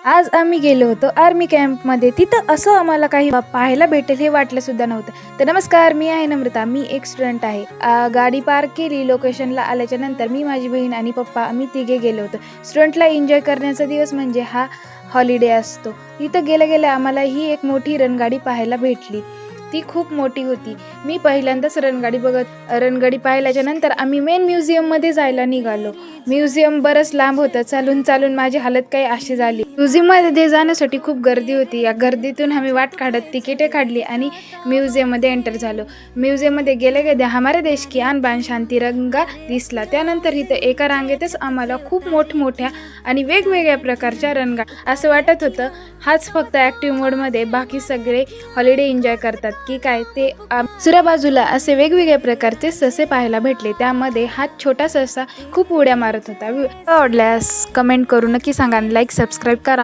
आज आम्ही गेलो होतो आर्मी कॅम्पमध्ये. तिथं असं आम्हाला काही पाहायला भेटेल हे वाटलं सुद्धा नव्हतं. तर नमस्कार, मी आहे नम्रता, मी एक स्टुडंट आहे. गाडी पार्क केली, लोकेशनला आल्याच्या नंतर मी, माझी बहीण आणि पप्पा आम्ही तिघे गेलो होतो. स्टुडंटला एन्जॉय करण्याचा दिवस म्हणजे हा हॉलिडे असतो. तिथं गेल्या गेल्या आम्हाला ही एक मोठी रणगाडी पाहायला भेटली. ती खूप मोठी होती. मी पहिल्यांदाच रणगाडी पाहिल्याच्या नंतर आम्ही मेन म्युझियममध्ये जायला निघालो. म्युझियम बरंच लांब होतं. चालून चालून माझी हालत काही अशी झाली. म्युझियममध्ये जाण्यासाठी खूप गर्दी होती. या गर्दीतून आम्ही वाट काढत तिकीटे काढली आणि म्युझियममध्ये एंटर झालो. म्युझियममध्ये गेल्या गेल्या हमारे देश की आन बान शान तिरंगा दिसला. त्यानंतर इथं एका रांगेतच आम्हाला खूप मोठमोठ्या आणि वेगवेगळ्या प्रकारच्या रणगाड्या. असं वाटत होतं हाच फक्त ॲक्टिव्ह मोडमध्ये, बाकी सगळे हॉलिडे एन्जॉय करतात की काय. ते दुसऱ्या बाजूला असे वेगवेगळ्या प्रकारचे ससे पाहायला भेटले. त्यामध्ये हा छोटा ससा खूप उड्या मारत होता. आवडल्यास कमेंट करून नक्की सांगा आणि लाईक सबस्क्राईब करा.